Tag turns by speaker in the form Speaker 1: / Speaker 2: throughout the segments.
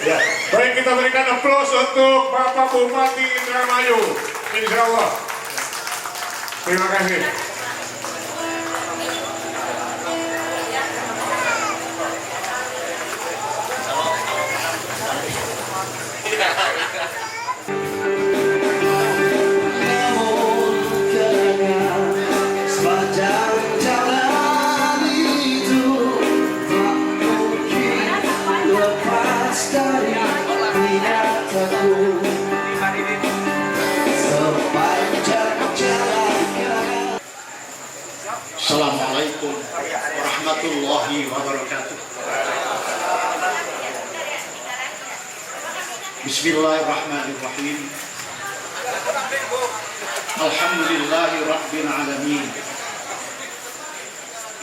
Speaker 1: Ya, baik, kita berikan aplaus untuk Bapak Bupati Indramayu. Insya Allah. Terima kasih.
Speaker 2: Assalamualaikum warahmatullahi wabarakatuh. Bismillahirrahmanirrahim. Alhamdulillahi rabbil alamin.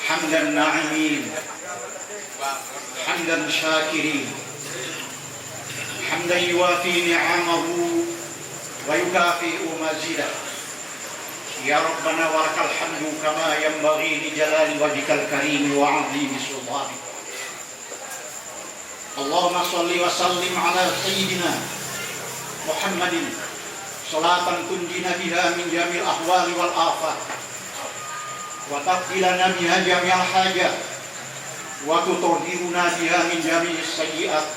Speaker 2: Hamdan na'imin, hamdan syakirin, hamdan yuwafi ni'amahu wa yukafi'u mazidah. Ya Rabbana wa lakal hamdu kama yanbaghi li jalali wajhikal karim wa 'azimi sultanik. Allahumma shalli wa sallim ala sayyidina Muhammadin salatan tunjina biha min jamil ahwali wal afat wa taqbilana biha jami'al hajat wa tutahhiruna biha min jami'is sayyi'at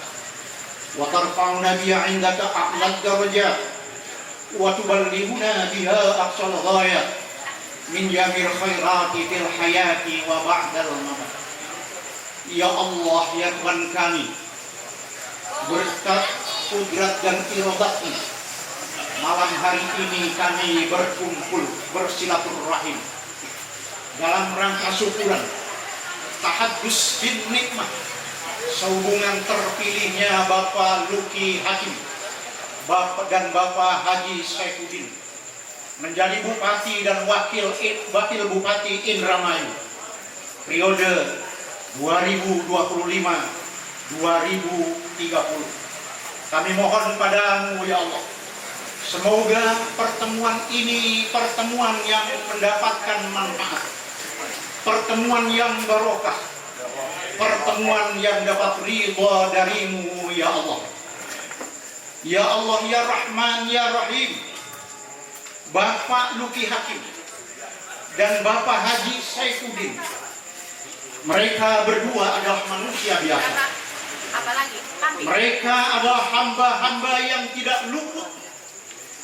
Speaker 2: wa tarfa'una biha 'indaka a'lad darajat wa tuballighuna biha aqsal ghayat min jamil khairati fil hayati wa ba'dal mamat. Ya Allah, ya Tuhan kami, berkat kudrat dan iradat-Mu, malam hari ini kami berkumpul bersilaturahim dalam rangka syukuran tahaddus bin nikmah sehubungan terpilihnya Bapak Luki Hakim Bapak dan Bapak Haji Saifuddin menjadi Bupati dan Wakil Bupati Indramayu periode 2025-2030. Kami mohon padamu ya Allah, semoga pertemuan ini pertemuan yang mendapatkan manfaat, pertemuan yang barokah, pertemuan yang dapat ridha darimu ya Allah. Ya Allah, ya Rahman, ya Rahim. Bapak Luki Hakim dan Bapak Haji Saifuddin, mereka berdua adalah manusia biasa. Mereka adalah hamba-hamba yang tidak luput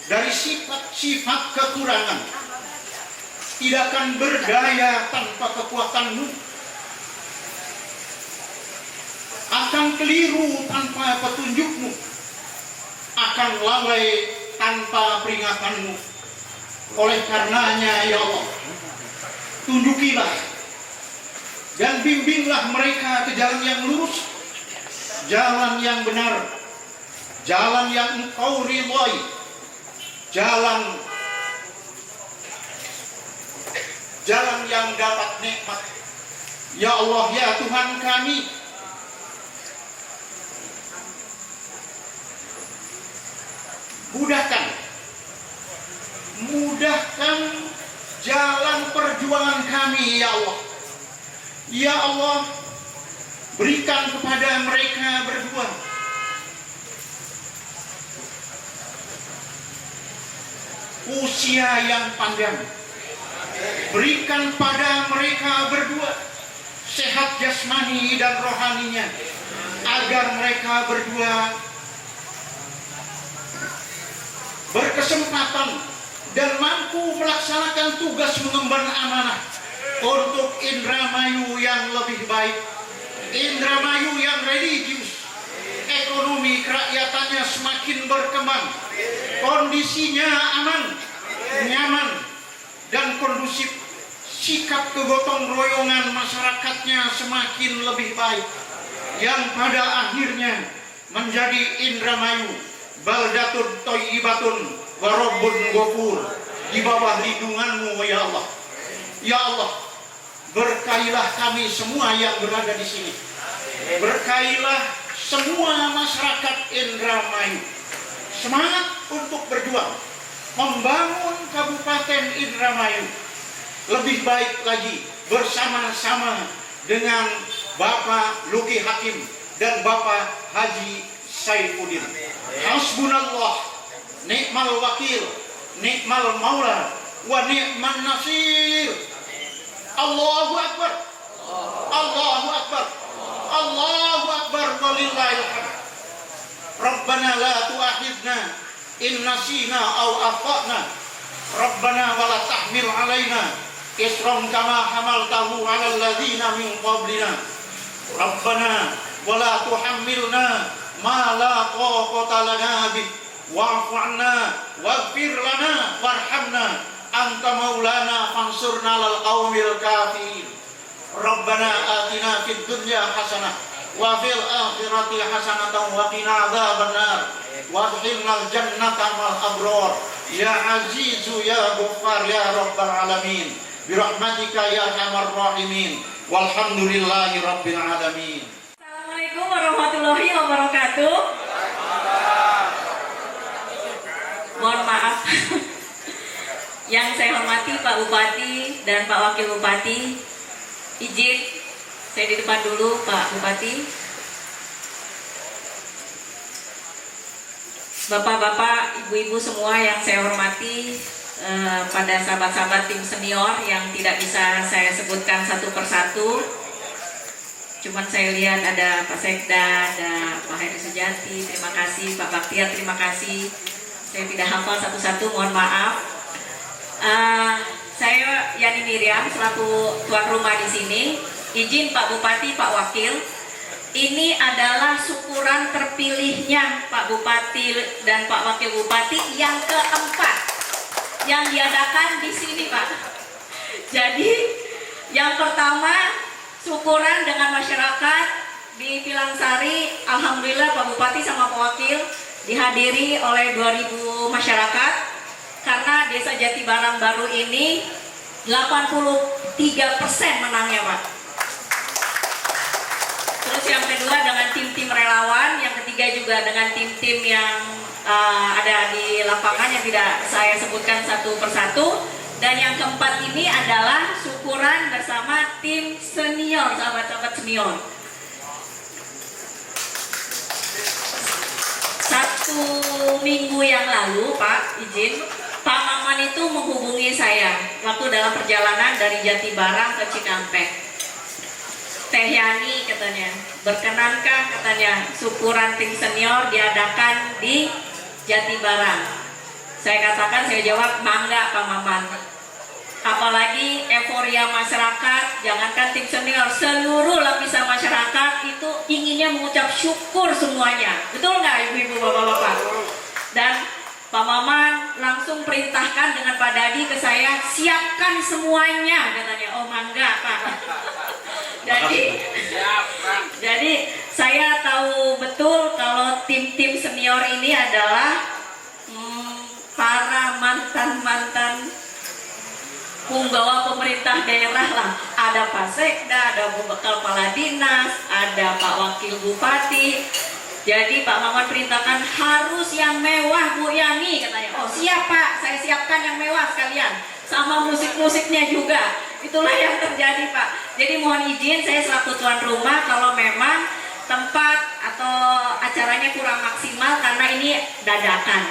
Speaker 2: dari sifat-sifat kekurangan. Tidak akan berdaya tanpa kekuatanmu, akan keliru tanpa petunjukmu, akan lalai tanpa peringatanmu. Oleh karenanya ya Allah, tunjukilah dan bimbinglah mereka ke jalan yang lurus, jalan yang benar, jalan yang Engkau ridhai, jalan yang dapat nikmat. Ya Allah, ya Tuhan kami, mudahkan jalan perjuangan kami ya Allah. Ya Allah, berikan kepada mereka berdua usia yang panjang. Berikan pada mereka berdua sehat jasmani dan rohaninya, agar mereka berdua berkesempatan dan mampu melaksanakan tugas mengemban amanah untuk Indramayu yang lebih baik, Indramayu yang religius, ekonomi kerakyatannya semakin berkembang, kondisinya aman, nyaman, dan kondusif, sikap kegotong royongan masyarakatnya semakin lebih baik, yang pada akhirnya menjadi Indramayu baldatun thayyibatun wa rabbun ghafur, di bawah lindungan-Mu ya Allah. Ya Allah, berkailah kami semua yang berada di sini. Berkailah semua masyarakat Indramayu. Semangat untuk berjuang membangun Kabupaten Indramayu lebih baik lagi bersama-sama dengan Bapak Luki Hakim dan Bapak Haji Saifuddin. Hasbunallah, ni'mal wakil, ni'mal maula, wa ni'man nasir. Allahu Akbar, Allahu Akbar, Allahu Akbar, walillahil hamd. Rabbana la tu'akhidna in nasina aw akhtana. Rabbana wa la tahmil alaina isran kama hamaltahu 'alal ladzina min qablina. Rabbana wa la tuhammilna ma la taqata lana bih wa'fu 'anna waghfir lana warhamna anta maulana fansurna 'alal qaumil kafirin. Rabbana atina fid dunya hasanah wa fil akhirati hasanatan wa qina adzabannar wa adkhilnal jannata ma'al abrar ya azizu ya ghaffar ya rabbal alamin bi rahmatika ya arhamar rahimin walhamdulillahi rabbil alamin.
Speaker 3: Assalamualaikum warahmatullahi wabarakatuh. Mohon maaf. Yang saya hormati Pak Bupati dan Pak Wakil Bupati, izin saya di depan dulu Pak Bupati. Bapak-bapak, ibu-ibu semua yang saya hormati, pada sahabat-sahabat tim senior yang tidak bisa saya sebutkan satu persatu. Cuman saya lihat ada Pak Sekda, ada Pak Heri Sujati, terima kasih, Pak Baktiar, terima kasih. Saya tidak hafal satu-satu, mohon maaf. Saya Yani Miriam selaku tuan rumah di sini. Izin Pak Bupati, Pak Wakil, ini adalah syukuran terpilihnya Pak Bupati dan Pak Wakil Bupati yang keempat yang diadakan di sini, Pak. Jadi yang pertama syukuran dengan masyarakat di Pilangsari. Alhamdulillah Pak Bupati sama Pak Wakil dihadiri oleh 2000 masyarakat, karena Desa Jati Barang baru ini 83% menangnya, Pak. Terus yang kedua dengan tim-tim relawan, yang ketiga juga dengan tim-tim yang ada di lapangan yang tidak saya sebutkan satu persatu, dan yang keempat ini adalah syukuran bersama tim senior, sahabat-sahabat senior. Satu minggu yang lalu, Pak, izin, Pak Maman itu menghubungi saya waktu dalam perjalanan dari Jati Barang ke Cikampek. Teh Yani katanya, berkenankah katanya syukuran tim senior diadakan di Jati Barang? Saya katakan, saya jawab, mangga Pak Maman. Apalagi euforia masyarakat, jangankan tim senior, seluruh lapisan masyarakat itu inginnya mengucap syukur semuanya. Betul nggak ibu-ibu, bapak-bapak? Dan Pak Maman langsung perintahkan dengan Pak Dadi ke saya, siapkan semuanya katanya. Oh mangga Pak. Jadi saya tahu betul kalau tim-tim senior ini adalah para mantan-mantan punggawa pemerintah daerah lah. Ada Pak Sekda, ada Bu Kepala Dinas, ada Pak Wakil Bupati. Jadi Pak Maman perintahkan harus yang mewah Bu Yani katanya. Oh siap Pak, saya siapkan yang mewah sekalian, sama musik-musiknya juga. Itulah yang terjadi Pak. Jadi mohon izin saya selaku tuan rumah kalau memang tempat atau acaranya kurang maksimal karena ini dadakan.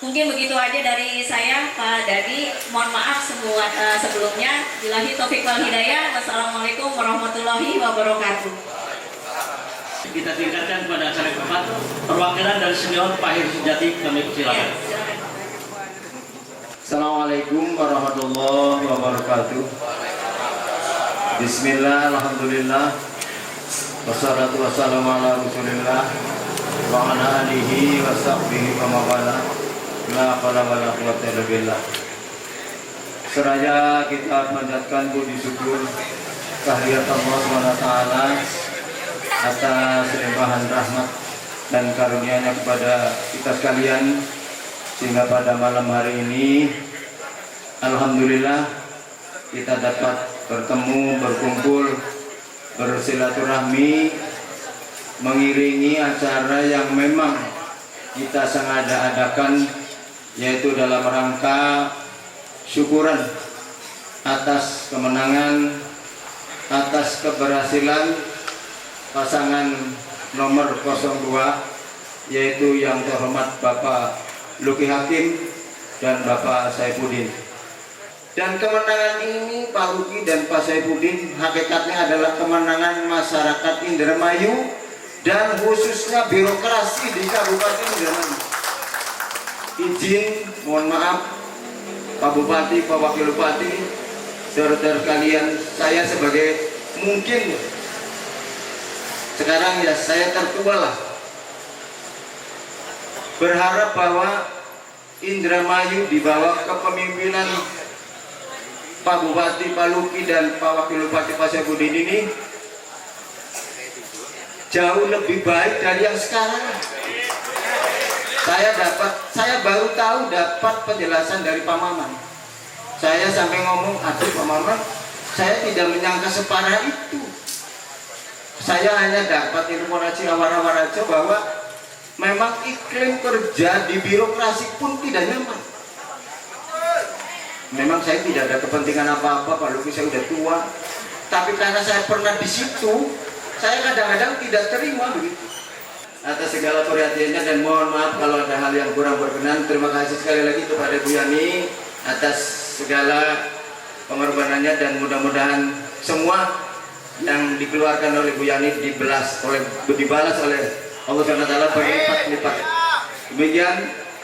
Speaker 3: Mungkin begitu aja dari saya, Pak Dadi. Mohon maaf semua sebelumnya. Billahi taufiq wal hidayah. Wassalamualaikum warahmatullahi wabarakatuh.
Speaker 4: Kita tingkatkan kepada acara keempat, perwakilan dari senior Pak Heri Sujati, kami persilakan.
Speaker 5: Assalamualaikum warahmatullahi wabarakatuh. Bismillah, alhamdulillah, wassalatu wassalamu ala rasulillah wa ala alihi wa sahbihi wa mawala. La haula wala quwwata illa billah. Seraya kita panjatkan puji syukur kehadirat Allah SWT atas limpahan rahmat dan karunia-Nya kepada kita sekalian, sehingga pada malam hari ini alhamdulillah kita dapat bertemu, berkumpul, bersilaturahmi, mengiringi acara yang memang kita sengaja adakan, yaitu dalam rangka syukuran atas kemenangan, atas keberhasilan pasangan nomor 02, yaitu yang terhormat Bapak Luki Hakim dan Bapak Saifuddin. Dan kemenangan ini Pak Luki dan Pak Saifuddin hakikatnya adalah kemenangan masyarakat Indramayu dan khususnya birokrasi di Kabupaten Indramayu. Izin, mohon maaf Pak Bupati, Pak Wakil Bupati, saudara kalian, saya sebagai mungkin sekarang ya saya tertua lah, berharap bahwa Indramayu di bawah kepemimpinan Pak Bupati, Pak Luki dan Pak Wakil Bupati Pak Saifuddin ini jauh lebih baik dari yang sekarang. Saya baru tahu dapat penjelasan dari Pak Maman. Saya sampai ngomong, aduh Pak Maman, saya tidak menyangka separah itu. Saya hanya dapat informasi awal-awal aja bahwa memang iklim kerja di birokrasi pun tidak nyaman. Memang saya tidak ada kepentingan apa-apa, Pak Luki, saya udah tua. Tapi karena saya pernah di situ, saya kadang-kadang tidak terima begitu. Atas segala perhatiannya dan mohon maaf kalau ada hal yang kurang berkenan. Terima kasih sekali lagi kepada Bu Yani atas segala pengorbanannya, dan mudah-mudahan semua yang dikeluarkan oleh Bu Yani dibalas oleh Allah SWT berlipat-lipat. Demikian,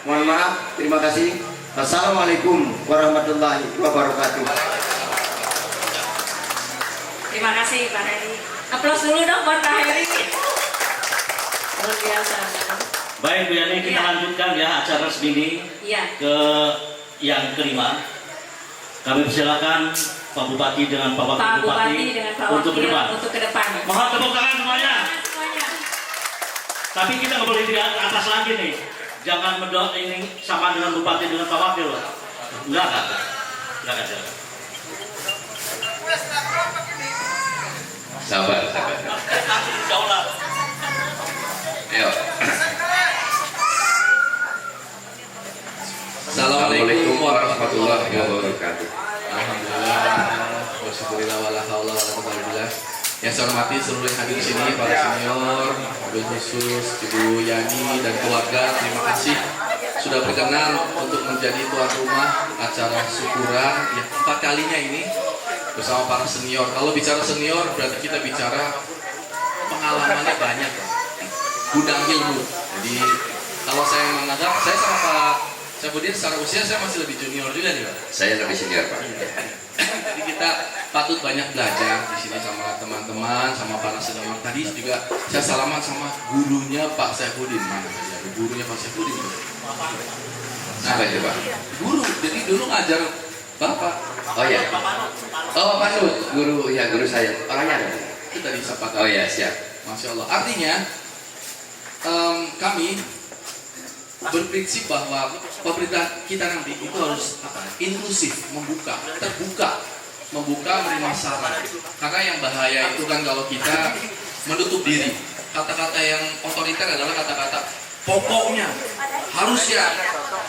Speaker 5: mohon maaf, terima kasih. Assalamualaikum warahmatullahi wabarakatuh.
Speaker 3: Terima kasih Pak Heri. Aplaus dulu dong buat Pak Heri. Luar biasa.
Speaker 4: Baik Bu Yani, kita lanjutkan ya acara resmi ini ke yang kelima. Kami persilakan Pak Bupati dengan Pak Wakil Bupati untuk ke depan. Mohon tepuk tangan semuanya. Tapi kita nggak boleh di atas lagi nih. Jangan mendorong ini sama dengan Bupati dengan Pak Wakil. Enggak.
Speaker 6: Sabar. Ayo. Assalamualaikum warahmatullahi wabarakatuh. Alhamdulillah, wasyukurillah wala haula wala quwwata illa billah. Yang saya hormati seluruh yang hadir di sini, para senior, mobil khusus, Ibu Yani dan keluarga, terima kasih sudah berkenan untuk menjadi tuan rumah acara syukuran yang 4 kalinya ini bersama para senior. Kalau bicara senior berarti kita bicara pengalamannya banyak, gudang ilmu. Jadi kalau saya menganggap, saya sama Pak Saifuddin secara usia saya masih lebih junior juga nih Pak.
Speaker 7: Saya lebih senior Pak.
Speaker 6: Jadi kita patut banyak belajar di sini sama teman-teman, sama para senior. Tadi juga saya salaman sama gurunya Pak Saifuddin. Mana tadi ada gurunya Pak Saifuddin?
Speaker 7: Siapa itu Pak?
Speaker 6: Guru. Jadi dulu ngajar Bapak.
Speaker 7: Oh ya. Oh Pak Nut, guru saya. Orangnya ada.
Speaker 6: Itu tadi siapa?
Speaker 7: Oh ya, siap.
Speaker 6: Masya Allah. Artinya kami berprinsip bahwa pemerintah kita nanti itu harus inklusif, terbuka, menerima saran. Karena yang bahaya itu kan kalau kita menutup diri. Kata-kata yang otoriter adalah kata-kata pokoknya, harusnya.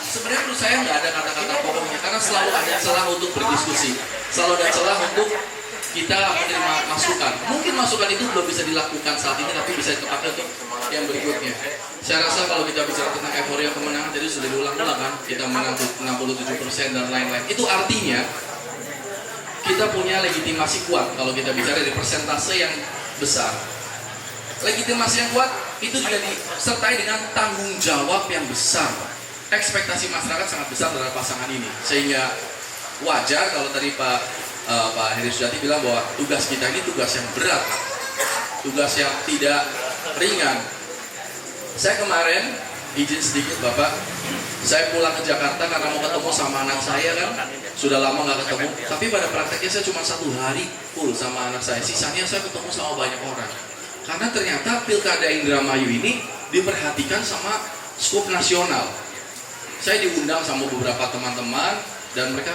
Speaker 6: Sebenarnya menurut saya nggak ada kata-kata pokoknya, karena selalu ada celah untuk berdiskusi, selalu ada celah untuk kita menerima masukan. Mungkin masukan itu belum bisa dilakukan saat ini, tapi bisa dipakai untuk yang berikutnya. Saya rasa kalau kita bicara tentang euforia kemenangan, jadi sudah diulang-ulang kan, kita menang 67% dan lain-lain. Itu artinya kita punya legitimasi kuat kalau kita bicara di persentase yang besar. Legitimasi yang kuat itu juga disertai dengan tanggung jawab yang besar. Ekspektasi masyarakat sangat besar terhadap pasangan ini, sehingga wajar kalau tadi Pak Heri Sujati bilang bahwa tugas kita ini tugas yang berat, tugas yang tidak ringan. Saya kemarin izin sedikit Bapak, saya pulang ke Jakarta karena mau ketemu sama anak saya kan, sudah lama nggak ketemu. Tapi pada prakteknya saya cuma 1 hari full sama anak saya, sisanya saya ketemu sama banyak orang. Karena ternyata Pilkada Indramayu ini diperhatikan sama skup nasional. Saya diundang sama beberapa teman-teman dan mereka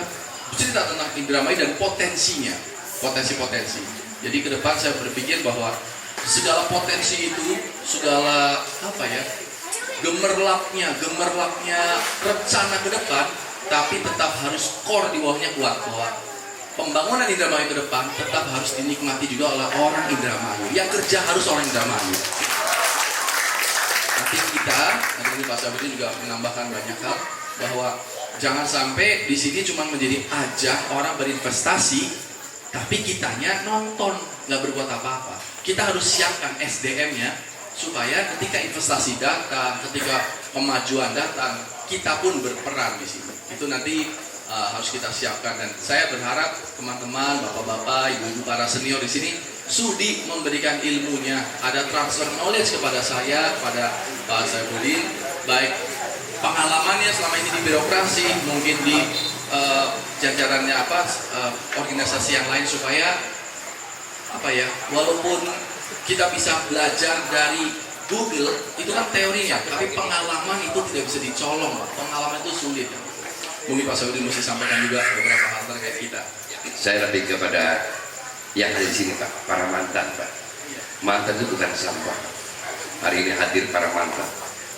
Speaker 6: cerita tentang Indramayu dan potensinya, potensi-potensi. Jadi ke depan saya berpikir bahwa segala potensi itu, segala gemerlapnya rencana ke depan, tapi tetap harus core di bawahnya kuat, bahwa pembangunan Indramayu ke depan tetap harus dinikmati juga oleh orang Indramayu. Yang kerja harus orang Indramayu. Nanti ini Pak Sabudi juga menambahkan banyak hal bahwa jangan sampai di sini cuma menjadi ajang orang berinvestasi, tapi kitanya nonton nggak berbuat apa-apa. Kita harus siapkan SDM-nya supaya ketika investasi datang, ketika kemajuan datang, kita pun berperan di sini. Itu nanti harus kita siapkan, dan saya berharap teman-teman, bapak-bapak, ibu-ibu, para senior di sini sudi memberikan ilmunya, ada transfer knowledge kepada saya, kepada Pak Saifuddin, baik pengalamannya selama ini di birokrasi, mungkin di jajarannya organisasi yang lain, supaya walaupun kita bisa belajar dari Google, itu kan teorinya, tapi pengalaman itu tidak bisa dicolong, Pak. Pengalaman itu sulit. Mungkin Pak Saifuddin mesti sampaikan juga beberapa hal terkait kita.
Speaker 7: Saya lebih kepada yang ada di sini, Pak, para mantan, Pak. Mantan itu bukan sampah. Hari ini hadir para mantan.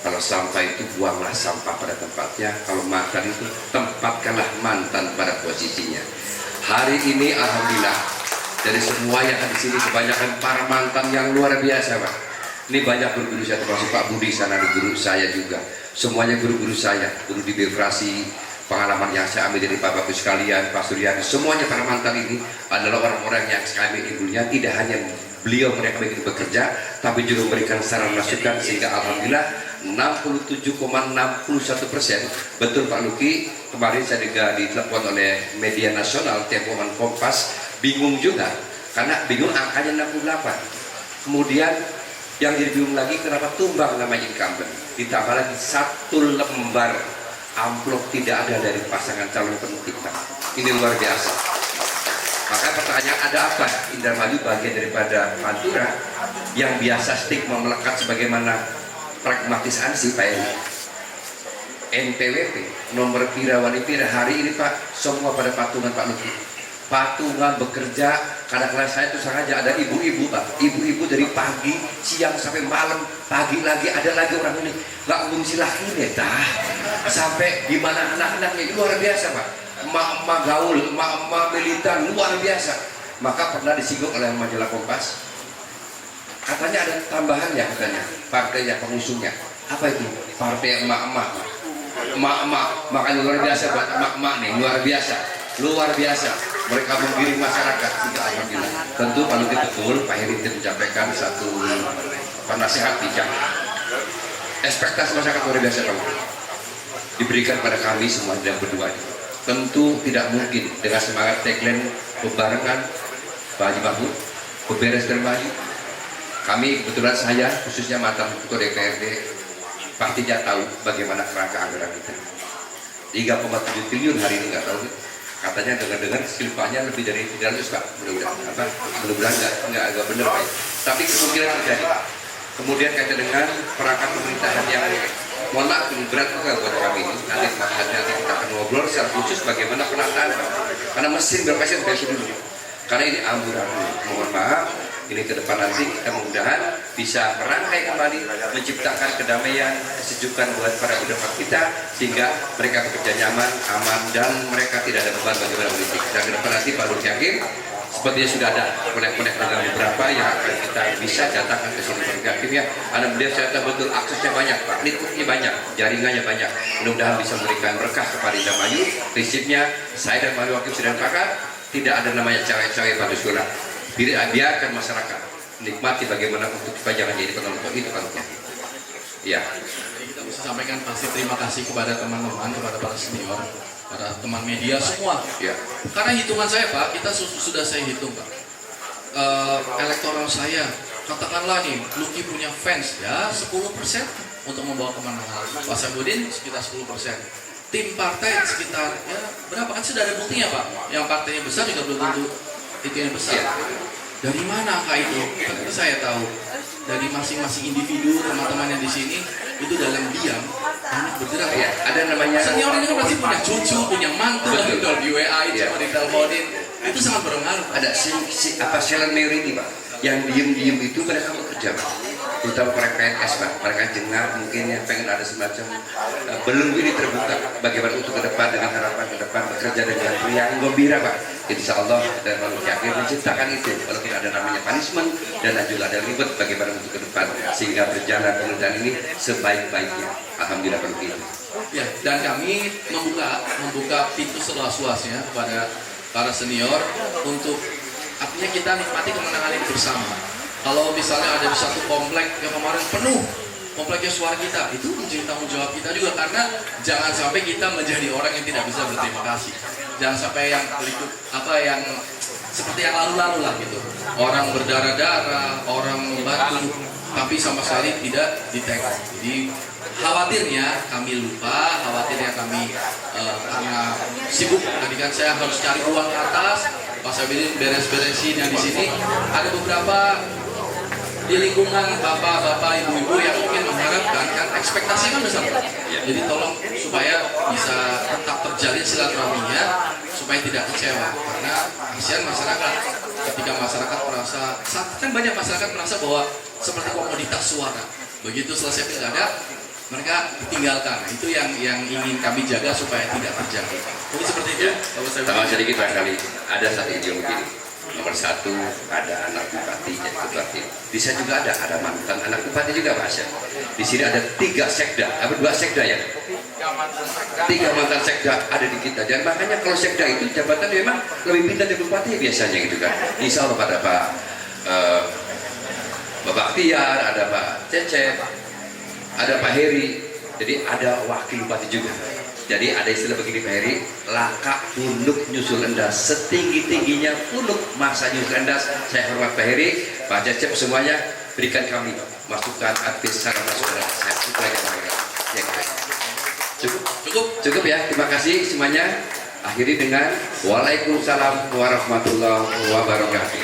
Speaker 7: Kalau sampah itu buanglah sampah pada tempatnya. Kalau mantan itu tempatkanlah mantan pada posisinya. Hari ini alhamdulillah dari semua yang ada di sini kebanyakan para mantan yang luar biasa, Pak. Ini banyak guru-guru saya, termasuk Pak Budi sana, ada guru saya juga. Semuanya guru-guru saya, guru di birokrasi. Pengalaman yang saya ambil dari Bapak-Bapak sekalian, Pak Suryani, semuanya para mantan ini adalah orang-orang yang kami ilmunya tidak hanya beliau mereka ingin bekerja, tapi juga memberikan saran masukan, sehingga alhamdulillah 67,61%. Betul Pak Luki, kemarin saya juga ditelepon oleh media nasional, Tempoman Kompas, bingung juga, karena bingung angkanya 68. Kemudian yang jadi bingung lagi, kenapa tumbang nama incumbent, ditambah lagi 1 lembar amplop tidak ada dari pasangan calon penuh kita. Ini luar biasa. Maka pertanyaan, ada apa? Indramayu bagian daripada Pantura yang biasa stigma melekat sebagaimana pragmatis ansih, Pak Eri. NPWP nomor pira wali pira hari ini, Pak, semua pada patungan Pak Luki. Patungan bekerja, kadang-kadang saya itu sengaja ada ibu-ibu, Pak, ibu-ibu dari pagi, siang sampai malam, pagi lagi ada lagi orang ini nggak ngungsi lagi nih, sampai gimana anak-anaknya, luar biasa, Pak. Emak-emak gaul, emak-emak militan, luar biasa. Maka pernah disinggung oleh majalah Kompas, katanya ada tambahannya, katanya partainya, pengusungnya, apa itu? Partai emak-emak, emak-emak, makanya luar biasa buat emak-emak nih, luar biasa. Mereka menggiring masyarakat, sehingga alhamdulillah. Tentu kalau betul Pak Heri menyampaikan satu nasihat bijak. Ekspektasi masyarakat luar biasa, Pak, diberikan pada kami semua yang berdua. Tentu tidak mungkin dengan semangat tagline bebarengan Pak Haji Mahmud, beberes dan maju. Kami kebetulan saya khususnya mantan ketua DPRD pastinya tahu bagaimana kerangka anggaran kita. 3,7 triliun hari ini nggak tahu. Katanya dengar-dengar silpanya lebih dari 300, Pak. Mudah-mudahan nggak agak benar, Pak. Tapi kemungkinan terjadi. Kemudian kaitan dengan perangkat pemerintahan yang mohon maaf ini berat juga buat kami ini. Nanti kita akan ngobrol secara khusus bagaimana penataan, karena mesin berpasien dari dulu. Karena ini amburadul. Mohon maaf. Ini ke depan nanti kita mudah-mudahan bisa merangkai kembali, menciptakan kedamaian, kesejukan buat para budayak kita, sehingga mereka bekerja nyaman, aman, dan mereka tidak ada beban bagaimana politik. Dan ke depan nanti Pak Nur yakin, sepertinya sudah ada konek-konek dengan beberapa yang akan kita bisa datangkan ke sini komunikatifnya. Karena beliau saya tahu betul aksesnya banyak, Pak, networknya banyak, jaringannya banyak. Mudah-mudahan bisa memberikan berkah kepada Indramayu. Prinsipnya saya dan Pak Wakil sudah sepakat, tidak ada namanya cawe-cawe pada surat. Biarkan masyarakat nikmati bagaimana untuk supaya jangan jadi penonton, itu kan. Ya.
Speaker 6: Jadi kita bisa sampaikan pasti terima kasih kepada teman-teman, kepada para senior, para teman media semua.
Speaker 7: Ya.
Speaker 6: Karena hitungan saya, Pak, kita sudah saya hitung, Pak. Elektoral saya, katakanlah nih, Luki punya fans ya 10% untuk membawa kemenangan. Pak Saifuddin sekitar 10%. Tim partai sekitar ya berapa, kan sudah ada buktinya, Pak. Yang partainya besar juga belum tentu itu yang besar. Dari mana angka itu? Seperti saya tahu dari masing-masing individu teman-teman yang di sini itu dalam diam banyak bergerak.
Speaker 7: Ya, ada namanya
Speaker 6: senior ini kan pasti punya cucu, punya mantu, di WA itu, di teleponin, itu sangat berpengaruh.
Speaker 7: Ada silent majority, Pak, yang diem-diem itu mereka bekerja, Pak. terutama para PNS Pak, mereka jengah mungkin yang pengen ada semacam belum ini terbuka bagaimana untuk ke depan dengan harapan ke depan bekerja dengan riang gembira Pak. Insya Allah kita malu yakin menciptakan itu walaupun ada namanya punishment dan juga ada ribet bagaimana untuk ke depan sehingga berjalan penelitian ini sebaik-baiknya. Alhamdulillah begitu.
Speaker 6: Ya, dan kami membuka pintu seluas-luasnya kepada para senior untuk artinya kita nikmati kemenangan ini bersama. Kalau misalnya ada di satu komplek yang kemarin penuh kompleknya suara kita, itu menjadi tanggung jawab kita juga, karena jangan sampai kita menjadi orang yang tidak bisa berterima kasih. Jangan sampai yang berikut yang seperti yang lalu-lalu lah gitu. Orang berdarah-darah, orang membantu, tapi sama sekali tidak ditengok. Jadi khawatirnya kami lupa, khawatirnya kami karena sibuk. Tadi kan saya harus cari uang ke atas, pas saya beres-beresin yang di sini. Ada beberapa di lingkungan bapak-bapak, ibu-ibu yang mungkin mengharapkan, kan ekspektasi kan besar. Jadi tolong supaya bisa tetap terjalin silaturahminya, supaya tidak kecewa. Karena kasihan masyarakat, ketika masyarakat merasa, kan banyak masyarakat merasa bahwa seperti komoditas suara. Begitu selesai pilkada, mereka ditinggalkan. Nah, itu yang ingin kami jaga supaya tidak terjadi. Mungkin seperti itu.
Speaker 7: Tambah sedikit barangkali ada satu ideologi. Nomor satu ada anak bupati jadi ketua tim. Di sana juga ada mantan anak bupati juga Pak Asyaf. Di sini ada 3 sekda, 2 sekda ya. 3 mantan sekda ada di kita. Dan makanya kalau sekda itu jabatan memang lebih pintar dari bupati biasanya gitu kan. Insya Allah pada Bapak Tiar, ada Pak Cecep, ada Pak Heri. Jadi ada wakil bupati juga. Jadi ada istilah begini Pak Heri, laka punuk nyusul endas, setinggi-tingginya punuk masa nyusul endas. Saya hormat Pak Heri, Pak Cecep semuanya, berikan kami masukan advice saran masukan. Saya itu aja Pak Heri. Ya, cukup ya, terima kasih semuanya. Akhiri dengan Waalaikumsalam warahmatullahi wabarakatuh.